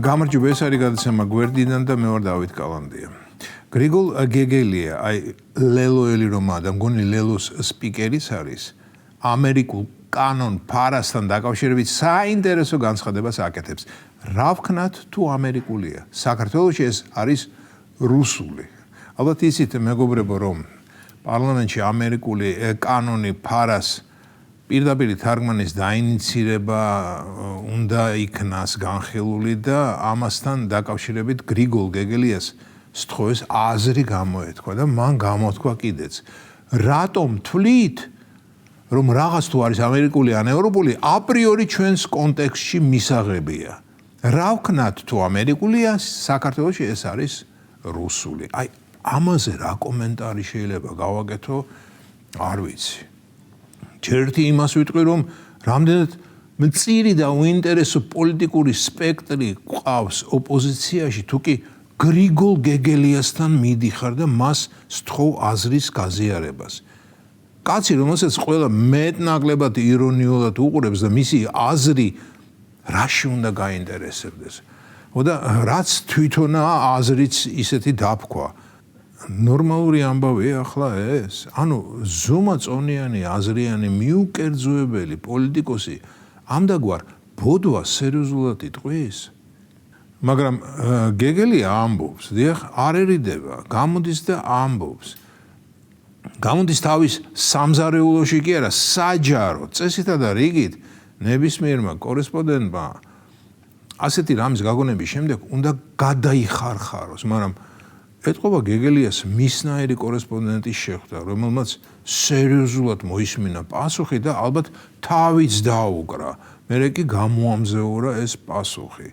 გამარჯობა, ეს არის გადაცემა გვერდიდან და მე ვარ დავით კალანდია. გრიგოლ გეგელია, ლელოელი რომა და მგონი ლელოს სპიკერის არის ამერიკულ კანონ ფარასთან დაკავშირებით საინტერესო განცხადებას აკეთებს. რა ვქნათ თუ ამერიკულია? საქართველოში ეს არის რუსული. ალბათ ისიც მეგობრებო, რომ პარლამენტში ამერიკული კანონი ფარას პირდაპირ თარგმანის დაინიცირება უნდა იქნას განხილული და ამასთან დაკავშირებით გრიგოლ გეგელიას სთხოვეს აზრი გამოეთქვა და მან გამოთქვა კიდეც. რატომ თვლით, რომ რაღაც თუ არის ამერიკული ან ევროპული, აპრიორი ჩვენს კონტექსტში მისაღებია. რა ვქნათ თუ ამერიკულია, საქართველოში ეს არის რუსული. ამაზე რა კომენტარი შეიძლება გავაკეთო, არ ვიცი. ერთი იმას ვიტყვი, რომ რამდენად მწირი და უინტერესო პოლიტიკური სპექტრი ყავს ოპოზიციაში, თუ კი გრიგოლ გეგელიასთან მიდიხარ და მას სთხოვ აზრის გაზიარებას. კაცი, რომელსაც ყველა მეტნაკლებად ირონიულად უყურებს და მისი აზრი რაში უნდა გაინტერესებდეს. და რაც თვითონაა აზრიც ისეთი დაფქვა. ნორმალური ამბავია ახლა ეს. ზომა წონიანი, აზრიანი, მიუკერძოებელი პოლიტიკოსი ამდაგვარ ბოდვას სერიოზულად იტყვის? მაგრამ გეგელია ამბობს, დიახ, არ ერიდება, გამოდის და ამბობს. გამოდის თავის სამზარეულოში კი არა, საჯარო, წესითა და რიგით ნებისმიერმა კორესპონდენტმა ასეთი რამის გაგონების შემდეგ უნდა გადაიხარხაროს, მაგრამ ეტყობა გეგელიას მისნაირი კორესპონდენტის შეხვდა, რომელმაც სერიოზულად მოისმინა პასუხი და ალბათ თავიც დაუკრა. მერე კი გამოამზეურა ეს პასუხი.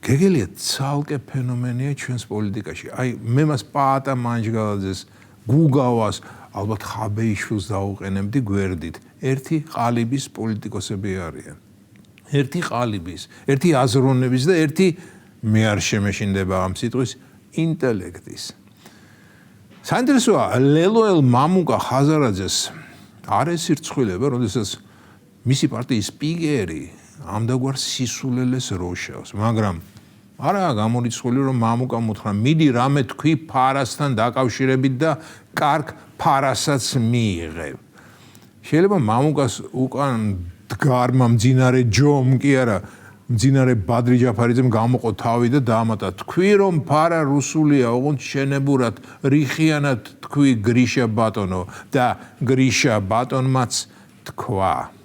გეგელია ცალკე ფენომენია ჩვენს პოლიტიკაში. მე მას პაატა მანჯგალაძეს, გუგავას, ალბათ ხაბეიშვილს დაუყენებდი გვერდით. ერთი ყალიბის პოლიტიკოსები არიან. ერთი ყალიბის, ერთი აზროვნების და ერთი მე არ შემეშინდება ამ სიტყვის ინტელექტის. საინტერესოა, ლელოელ მამუკა ხაზარაძეს არ ესირცხვილება, როდესაც მისი პარტიის სპიკერი ამდაგვარ სისულელეს როშავს, მაგრამ არაა გამორიცხული, რომ მამუკამ უთხრა, მიდი რამე თქვი ფარასთან დაკავშირებით და კარგ ფარასაც მიიღებ. შეიძლება მამუკას უკან დგარმა მძინარე ჯომ კი არა, მძინარე ბადრი ჯაფარიძემ გამოყო თავი და დაამატა, თქვი რომ ფარა რუსულია, ოღონდ შენებურად, რიხიანად თქვი გრიშა ბატონო და გრიშა ბატონმაც თქვა.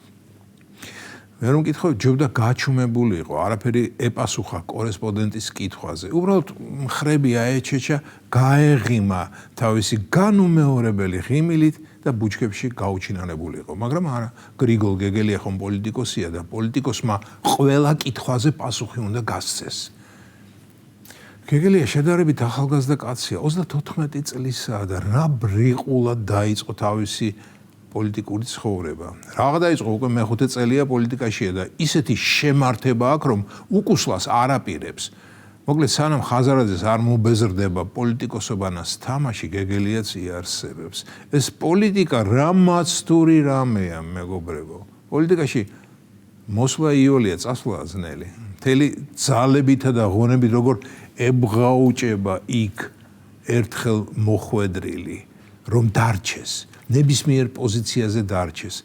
მე რომ კითხავ, ჯობდა გაჩუმებულიყო, არაფერი ეპასუხა კორესპონდენტის კითხვაზე. უბრალოდ მხრები აეჩეჩა, გაეღიმა თავისი განუმეორებელი ღიმილით და ბუჩქებში გაუჩინარებულიყო. მაგრამ არა, გრიგოლ გეგელია ხომ პოლიტიკოსია და პოლიტიკოსმა ყველა კითხვაზე პასუხი უნდა გასცეს. გეგელია შედარებით ახალგაზრდა კაცია, 34 წლისაა და რა ბრიყულად დაიწყო თავისი პოლიტიკური ცხოვრება. რაღა დაიწყო, უკვე მეხუთე წელია პოლიტიკაშია და ისეთი შემართება აქვს, რომ უკუსლას არ აპირებს. მოკლედ, სანამ ხაზარაძეს არ მობეზრდება პოლიტიკოსობანას თამაში, გეგელიაც იარსებებს. ეს პოლიტიკა რა მაცდური რამეა, მეგობრებო. პოლიტიკაში მოსვლა იოლია, წასვლა ძნელი. მთელი ძალებითა და ღონებით როგორ ებღაუჭება იქ ერთხელ მოხვედრილი, რომ დარჩეს, ნებისმიერ პოზიციაზე დარჩეს.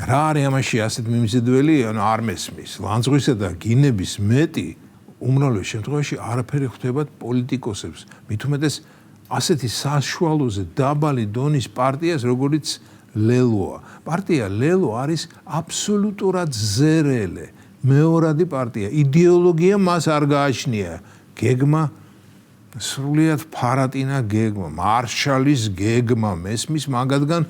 რა არის ამაში ასეთ მიმზიდველი, არ მესმის. ლანძღვისა და გინების მეტი უმრავლეს შემთხვევაში არაფერი ხვდებათ პოლიტიკოსებს. მით უმეტეს ასეთი საშუალოზე დაბალი დონის პარტიას, როგორიც ლელოა. პარტია ლელო არის აბსოლუტურად ზერელე, მეორადი პარტია. იდეოლოგია მას არ გააჩნია. გეგმა სრულიად ფარატინა გეგმა, მარშალის გეგმა მესმის მაგადგან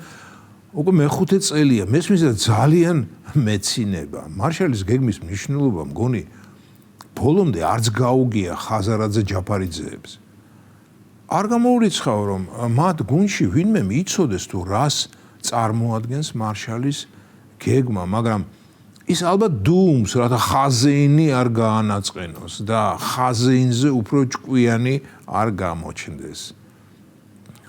უკვე მეხუთე წელია. მესმის და ძალიან მეცინება. მარშალის გეგმის მნიშვნელობა მგონი ბოლომდე არც გაუგია ხაზარაძე ჯაფარიძეებს. არ გამოურიცხავ, რომ მათ გუნდში ვინმე იცოდეს თუ რას წარმოადგენს მარშალის გეგმა, მაგრამ ის ალბათ დუმს, რათა ხაზეინი არ გაანაწყენოს და ხაზეინზე უფრო ჭკვიანი არ გამოჩნდეს.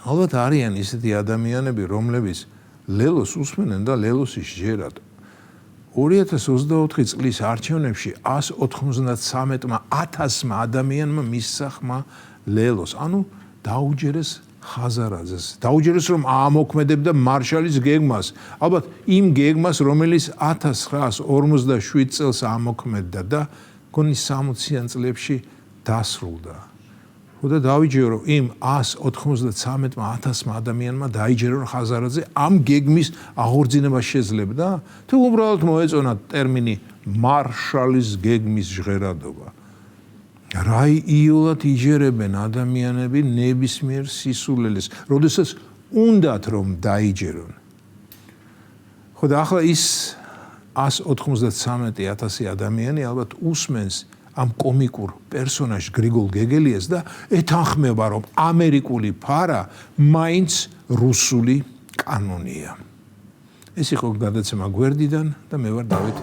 ალბათ არიან ისეთი ადამიანები, რომლებიც ლელოს უსმენენ და ლელოსის ჯერად 2024 წლის არჩევნებში 193,000 ადამიანმა მისცა ხმა ლელოს, ანუ დაუჯერეს ხაზარაძეს. დაუჯერეს რომ აამოქმედებდა მარშალის გეგმას. ალბათ იმ გეგმას, რომელიც 1947 წელს აამოქმედდა და გონი 60-იან წლებში დასრულდა. და დავიჯერო იმ 193,000 ადამიანმა დაიჯერო რომ ხაზარაძე ამ გეგმის აღორძინება შეძლებდა თუ უბრალოდ მოეწონა ტერმინი მარშალის გეგმის ჟღერადობა. რა იოლად იჯერებენ ადამიანები ნებისმიერ სისულელეს, როდესაც უნდათ რომ დაიჯერონ. ხო და ახლა ის 193,000 ადამიანი ალბათ უსმენს ამ კომიკურ პერსონაჟ გრიგოლ გეგელიას და ეთანხმება რომ ამერიკული ფარა მაინც რუსული კანონია. ეს იყო გადაცემა გვერდიდან და მე ვარ დავით